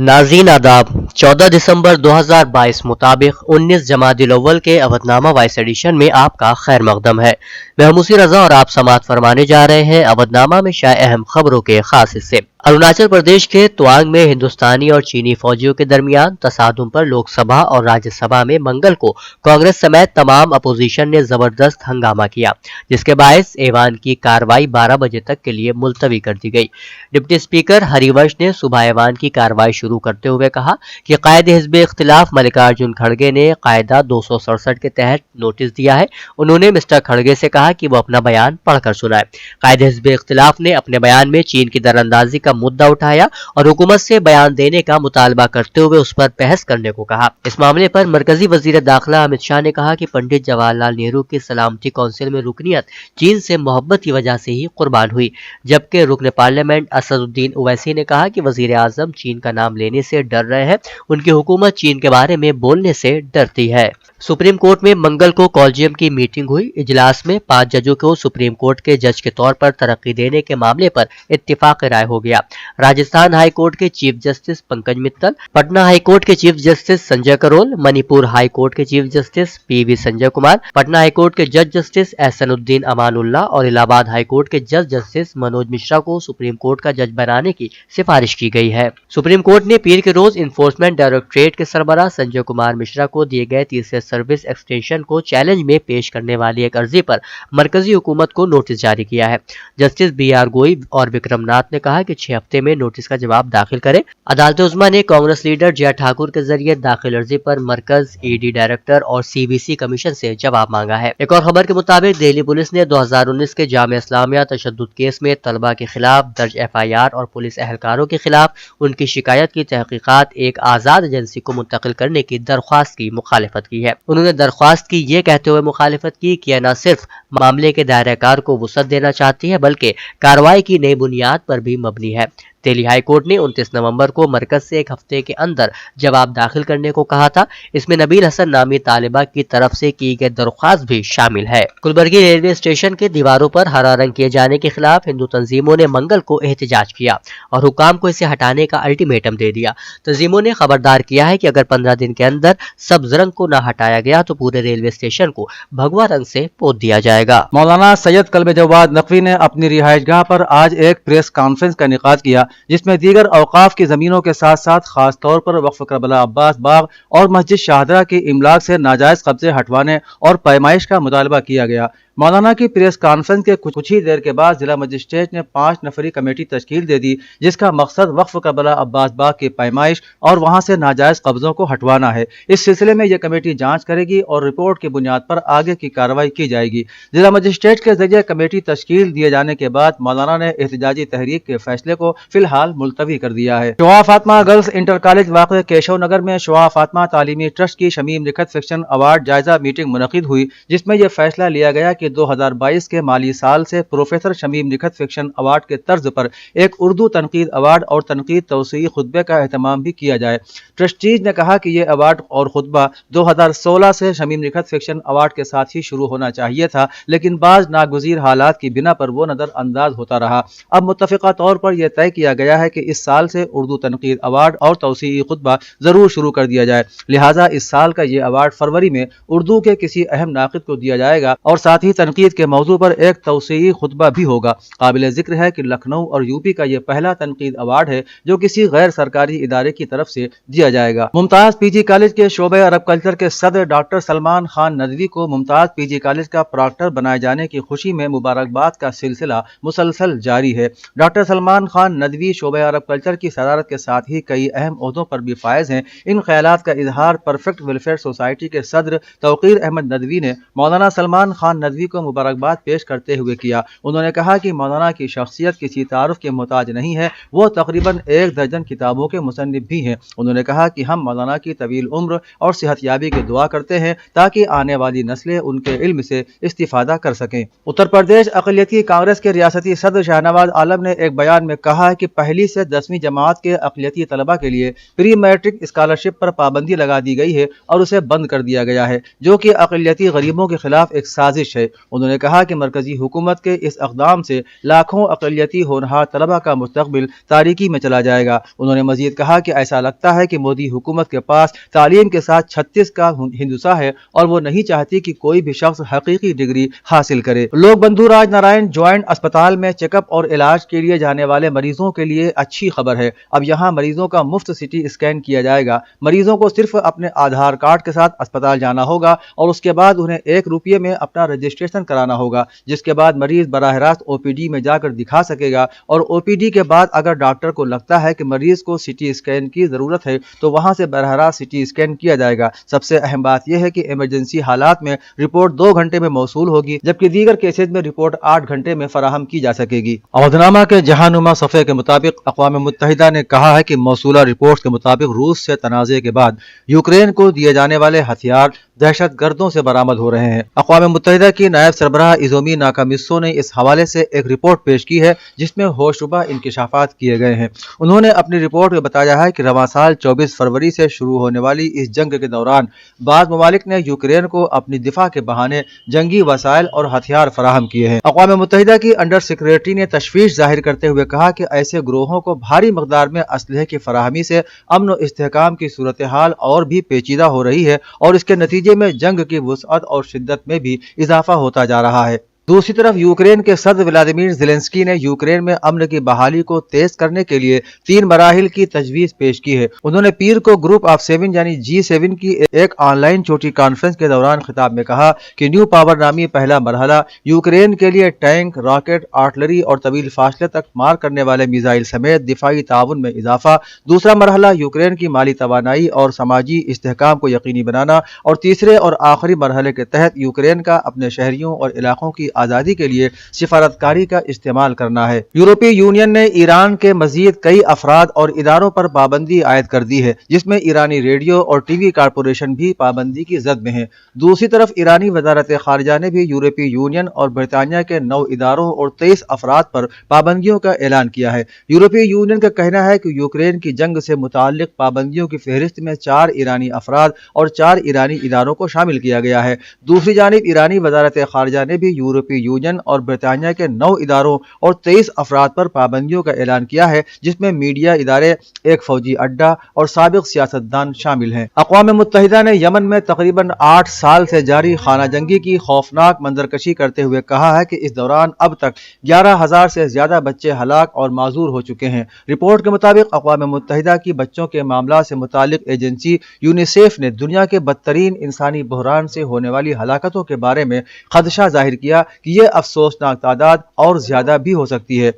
नाज़रीन आदाब। 14 दिसंबर 2022 मुताबिक 19 जमादिल अव्वल के अवधनामा वॉइस एडिशन में आपका खैर मकदम है। मैं मुसी रजा और आप समाअत फरमाने जा रहे हैं अवधनामा में शाये अहम खबरों के खास हिस्से। अरुणाचल प्रदेश के तवांग में हिंदुस्तानी और चीनी फौजियों के दरमियान तसादुम पर लोकसभा और राज्यसभा में मंगल को कांग्रेस समेत तमाम अपोजिशन ने जबरदस्त हंगामा किया, जिसके बायस ऐवान की कार्रवाई 12 बजे तक के लिए मुलतवी कर दी गई। डिप्टी स्पीकर हरिवंश ने सुबह ऐवान की कार्रवाई शुरू करते हुए कहा कि कायदे हिज़्ब इख्तिलाफ मल्लिकार्जुन खड़गे ने कायदा 267 के तहत नोटिस दिया है। उन्होंने मिस्टर खड़गे से कहा कि वो अपना बयान पढ़कर सुनाए। कायदे हिज़्ब इख्तिलाफ ने अपने बयान में चीन की दरअंदाजी का मुद्दा उठाया और हुकूमत से बयान देने का मुतालबा करते हुए उस पर बहस करने को कहा। इस मामले पर मरकजी वजीर दाखिला अमित शाह ने कहा कि पंडित जवाहरलाल नेहरू की सलामती कौंसिल में रुकनियत चीन से मोहब्बत की वजह से ही कुर्बान हुई, जबकि रुकन पार्लियामेंट असदुद्दीन ओवैसी ने कहा कि वजीर आजम चीन का नाम लेने से डर रहे हैं, उनकी हुकूमत चीन के बारे में बोलने से डरती है। सुप्रीम कोर्ट में मंगल को कॉलेजियम की मीटिंग हुई। इजलास में 5 जजों को सुप्रीम कोर्ट के जज के तौर पर तरक्की देने के मामले पर इत्तिफाक राय हो गया। राजस्थान हाई कोर्ट के chief justice Pankaj Mittal, Patna high court के chief justice Sanjay Karol, Manipur high court के chief justice PV Sanjay Kumar, Patna high court के जज जस्टिस एहसनुद्दीन अमानुल्लाह और इलाहाबाद हाई कोर्ट के जज जस्टिस मनोज मिश्रा को सुप्रीम कोर्ट का जज बनाने की सिफारिश की गई है। सुप्रीम कोर्ट ने पीर के रोज इन्फोर्समेंट डायरेक्टरेट के सरबराह संजय कुमार मिश्रा को दिए गए तीसरे सर्विस एक्सटेंशन को चैलेंज में पेश करने वाली एक अर्जी पर मरकजी हुकूमत को नोटिस जारी किया है। जस्टिस BR गोई और विक्रमनाथ ने कहा कि 6 हफ्ते में नोटिस का जवाब दाखिल करें। अदालत उज़्मा ने कांग्रेस लीडर जया ठाकुर के जरिए दाखिल अर्जी पर मरकज, ED डायरेक्टर और CBC कमीशन से जवाब मांगा है। एक और खबर के मुताबिक दिल्ली पुलिस ने 2019 के जामिया इस्लामिया तशद्दुद केस में तलबा के खिलाफ दर्ज FIR और पुलिस एहलकारों के खिलाफ उनकी शिकायत की तहकीकात एक आजाद एजेंसी को मुंतकिल करने की दरख्वास्त की मुखालिफत की है। उन्होंने दरख्वास्त की ये कहते हुए मुखालिफत की कि यह न सिर्फ मामले के दायरेकार को वुसअत देना चाहती है, बल्कि कार्रवाई की नई बुनियाद पर भी मबनी है। दिल्ली हाई कोर्ट ने 29 नवंबर को मरकज से 1 हफ्ते के अंदर जवाब दाखिल करने को कहा था। इसमें नबील हसन नामी तालिबा की तरफ से की गई दरख्वास्त भी शामिल है। कुलबर्गी रेलवे स्टेशन के दीवारों पर हरा रंग किए जाने के खिलाफ हिंदू तंजीमों ने मंगल को एहतजाज किया और हुकाम को इसे हटाने का अल्टीमेटम दे दिया। तंजीमों ने खबरदार किया है कि अगर 15 दिन के अंदर सब्ज रंग को न हटाया गया तो पूरे रेलवे स्टेशन को भगवा रंग से पोत दिया जाएगा। मौलाना सैयद कल्ब जवाद नकवी ने अपनी रिहाइशगाह पर आज एक प्रेस कॉन्फ्रेंस का इनेकाद किया, जिसमें दीगर औकाफ की जमीनों के साथ साथ खास तौर पर वक्फ करबला अब्बास बाग और मस्जिद शाहदरा की इमलाक से नाजायज कब्जे हटवाने और पैमाइश का मुतालबा किया गया। मौलाना की प्रेस कॉन्फ्रेंस के कुछ ही देर के बाद जिला मजिस्ट्रेट ने 5 नफरी कमेटी तश्कील दे दी, जिसका मकसद वक्फ करबला अब्बास बाग की पैमाइश और वहां से नाजायज कब्जों को हटवाना है। इस सिलसिले में यह कमेटी जांच करेगी और रिपोर्ट की बुनियाद पर आगे की कार्रवाई की जाएगी। जिला मजिस्ट्रेट के जरिए कमेटी तश्कील दिए जाने के बाद मौलाना ने एहतजाजी तहरीक के फैसले को फिलहाल मुलतवी कर दिया है। शुआ फातिमा गर्ल्स इंटर कॉलेज वाक़े केशव नगर में शुआ फातिमा तालीमी ट्रस्ट की शमीम निखत फिक्शन अवार्ड जायजा मीटिंग मुनक़िद हुई, जिसमें यह फैसला लिया गया कि 2022 के माली साल से professor Shamim Nikhat fiction award के तर्ज पर एक उर्दू तनकीद अवार्ड और तनकीद तौसीई खुतबे का एहतमाम भी किया जाए। ट्रस्टीज ने कहा कि यह अवार्ड और खुतबा 2016 से शमीम निखत फिक्शन अवार्ड के साथ ही शुरू होना चाहिए था, लेकिन बाज नागुज़ीर हालात की बिना पर वो नजरअंदाज होता रहा। अब मुत्तफ़िक़ा तौर पर यह तय किया गया है कि इस साल से उर्दू तनकीद अवार्ड और तौसीई खुतबा जरूर शुरू कर दिया जाए। लिहाजा इस साल का यह अवार्ड फरवरी में उर्दू के किसी अहम नाक़िद को दिया जाएगा और साथ ही तनकीद के मौजू पर एक तौसीई खुतबा भी होगा। काबिल जिक्र है कि लखनऊ और यूपी का यह पहला तनकीद अवार्ड है जो किसी गैर सरकारी इदारे की तरफ से दिया जाएगा। मुमताज PG कॉलेज के शोबे अरब कल्चर के सदर डॉक्टर सलमान खान नदवी को मुमताज PG कॉलेज का प्रॉक्टर बनाए जाने की खुशी में मुबारकबाद का सिलसिला मुसलसल जारी है। डॉक्टर सलमान खान नदवी शोबे अरब कल्चर की सदारत के साथ ही कई अहम ओहदों पर भी फायज हैं। इन ख्यालात का इजहार परफेक्ट वेलफेयर सोसाइटी के सदर तौकीर अहमद नदवी ने मौलाना सलमान खान नदवी को मुबारकबाद पेश करते हुए किया। उन्होंने कहा कि मौलाना की शख्सियत किसी तारुफ के मोहताज नहीं है, वो तकरीबन 1 दर्जन किताबों के मुसन्निफ भी हैं। उन्होंने कहा कि हम मौलाना की तवील उम्र और सेहतयाबी की दुआ करते हैं ताकि आने वाली नस्लें उनके इल्म से इस्तिफादा कर सकें। उत्तर प्रदेश अक़लियती कांग्रेस के रियासती सदर शाहनवाज आलम ने एक बयान में कहा है कि पहली से 10वीं जमात के अक़लियती तलबा के लिए प्री मैट्रिक स्कॉलरशिप पर पाबंदी लगा दी गई है और उसे बंद कर दिया गया है, जो कि अक़लियती गरीबों के खिलाफ एक साजिश है। انہوں نے کہا کہ مرکزی حکومت کے اس اقدام سے لاکھوں اقلیتی ہونہار طلبہ کا مستقبل تاریکی میں چلا جائے گا۔ انہوں نے مزید کہا کہ ایسا لگتا ہے کہ مودی حکومت کے پاس تعلیم کے ساتھ 36 کا ہندسہ ہے اور وہ نہیں چاہتی کہ کوئی بھی شخص حقیقی ڈگری حاصل کرے۔ لوک بندھو راج نارائن جوائنٹ اسپتال میں چیک اپ اور علاج کے لیے جانے والے مریضوں کے لیے اچھی خبر ہے۔ اب یہاں مریضوں کا مفت CT اسکین کیا جائے گا۔ مریضوں کو صرف اپنے آدھار کارڈ کے ساتھ اسپتال جانا ہوگا اور اس کے بعد انہیں 1 روپے میں اپنا رجسٹریشن کرانا ہوگا، جس کے بعد مریض براہ راست OPD میں جا کر دکھا سکے گا، اور OPD کے بعد اگر ڈاکٹر کو لگتا ہے کہ مریض کو CT اسکین کی ضرورت ہے تو وہاں سے براہ راست CT اسکین کیا جائے گا۔ سب سے اہم بات یہ ہے کہ ایمرجنسی حالات میں رپورٹ 2 گھنٹے میں موصول ہوگی، جبکہ دیگر کیسز میں رپورٹ 8 گھنٹے میں فراہم کی جا سکے گی۔ عہدنامہ کے جہانما صفحے کے مطابق اقوام متحدہ نے کہا ہے کہ موصولہ رپورٹ کے مطابق روس سے تنازع کے بعد یوکرین کو دیے جانے والے ہتھیار دہشت گردوں سے برآمد ہو رہے ہیں۔ اقوام متحدہ کی نائب سربراہ ایزومی ناکامتسو نے اس حوالے سے ایک رپورٹ پیش کی ہے جس میں ہوش ربا انکشافات کیے گئے ہیں۔ انہوں نے اپنی رپورٹ میں بتایا ہے کہ رواں سال 24 فروری سے شروع ہونے والی اس جنگ کے دوران بعض ممالک نے یوکرین کو اپنی دفاع کے بہانے جنگی وسائل اور ہتھیار فراہم کیے ہیں۔ اقوام متحدہ کی انڈر سیکریٹری نے تشویش ظاہر کرتے ہوئے کہا کہ ایسے گروہوں کو بھاری مقدار میں اسلحے کی فراہمی سے امن و استحکام کی صورتحال اور بھی پیچیدہ ہو رہی ہے اور اس کے نتیجے میں جنگ کی وسعت اور شدت میں بھی اضافہ ہوتا جا رہا ہے۔ دوسری طرف یوکرین کے صدر ولادیمیر زیلنسکی نے یوکرین میں امن کی بحالی کو تیز کرنے کے لیے 3 مراحل کی تجویز پیش کی ہے۔ انہوں نے پیر کو گروپ آف 7 یعنی G7 کی ایک آن لائن چھوٹی کانفرنس کے دوران خطاب میں کہا کہ نیو پاور نامی پہلا مرحلہ یوکرین کے لیے ٹینک، راکٹ، آرٹلری اور طویل فاصلے تک مار کرنے والے میزائل سمیت دفاعی تعاون میں اضافہ، دوسرا مرحلہ یوکرین کی مالی توانائی اور سماجی استحکام کو یقینی بنانا، اور تیسرے اور آخری مرحلے کے تحت یوکرین کا اپنے شہریوں اور علاقوں کی آزادی کے لیے سفارتکاری کا استعمال کرنا ہے۔ یورپی یونین نے ایران کے مزید کئی افراد اور اداروں پر پابندی عائد کر دی ہے، جس میں ایرانی ریڈیو اور ٹی وی کارپوریشن بھی پابندی کی زد میں ہیں۔ دوسری طرف ایرانی وزارت خارجہ نے بھی یورپی یونین اور برطانیہ کے 9 اداروں اور 23 افراد پر پابندیوں کا اعلان کیا ہے۔ یورپی یونین کا کہنا ہے کہ یوکرین کی جنگ سے متعلق پابندیوں کی فہرست میں 4 ایرانی افراد اور 4 ایرانی اداروں کو شامل کیا گیا ہے۔ دوسری جانب ایرانی وزارت خارجہ نے بھی یورپی یونین اور برطانیہ کے 9 اداروں اور 23 افراد پر پابندیوں کا اعلان کیا ہے، جس میں میڈیا ادارے، ایک فوجی اڈہ اور سابق سیاستدان شامل ہیں۔ اقوام متحدہ نے یمن میں تقریباً 8 سال سے جاری خانہ جنگی کی خوفناک منظرکشی کرتے ہوئے کہا ہے کہ اس دوران اب تک 11,000 سے زیادہ بچے ہلاک اور معذور ہو چکے ہیں۔ رپورٹ کے مطابق اقوام متحدہ کی بچوں کے معاملات سے متعلق ایجنسی یونیسیف نے دنیا کے بدترین انسانی بحران سے ہونے والی ہلاکتوں کے بارے میں خدشہ ظاہر کیا کہ یہ افسوسناک تعداد اور زیادہ بھی ہو سکتی ہے۔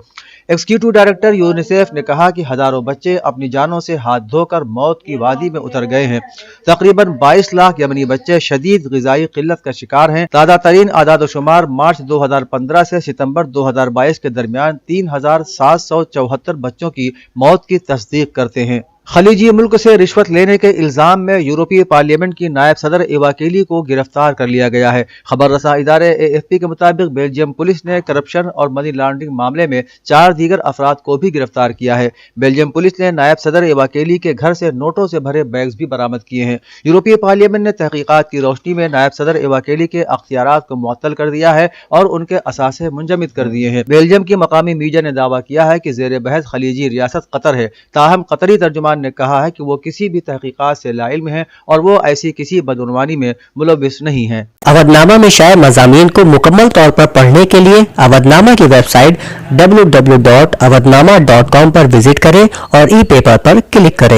ایگزیکٹو ڈائریکٹر یونیسیف نے کہا کہ ہزاروں بچے اپنی جانوں سے ہاتھ دھو کر موت کی وادی میں اتر گئے ہیں۔ تقریباً 22 لاکھ یمنی بچے شدید غذائی قلت کا شکار ہیں۔ تازہ ترین اعداد و شمار مارچ 2015 سے ستمبر 2022 کے درمیان 3,774 بچوں کی موت کی تصدیق کرتے ہیں۔ خلیجی ملک سے رشوت لینے کے الزام میں یورپی پارلیمنٹ کی نائب صدر ایوا کیلی کو گرفتار کر لیا گیا ہے۔ خبر رساں ادارے AFP کے مطابق بیلجیم پولیس نے کرپشن اور منی لانڈرنگ معاملے میں 4 دیگر افراد کو بھی گرفتار کیا ہے۔ بیلجیم پولیس نے نائب صدر ایوا کیلی کے گھر سے نوٹوں سے بھرے بیگز بھی برآمد کیے ہیں۔ یورپی پارلیمنٹ نے تحقیقات کی روشنی میں نائب صدر ایوا کیلی کے اختیارات کو معطل کر دیا ہے اور ان کے اثاثے منجمد کر دیے ہیں۔ بیلجیم کی مقامی میڈیا نے دعویٰ کیا ہے کہ زیر بحث خلیجی ریاست قطر ہے، تاہم قطری ترجمان نے کہا ہے کہ وہ کسی بھی تحقیقات سے لا علم ہیں اور وہ ایسی کسی بدعنوانی میں ملوث نہیں ہیں۔ اودھ نامہ میں شائع مضامین کو مکمل طور پر پڑھنے کے لیے اودھ نامہ کی ویب سائٹ www.awadhnama.com پر وزٹ کریں اور ای پیپر پر کلک کریں۔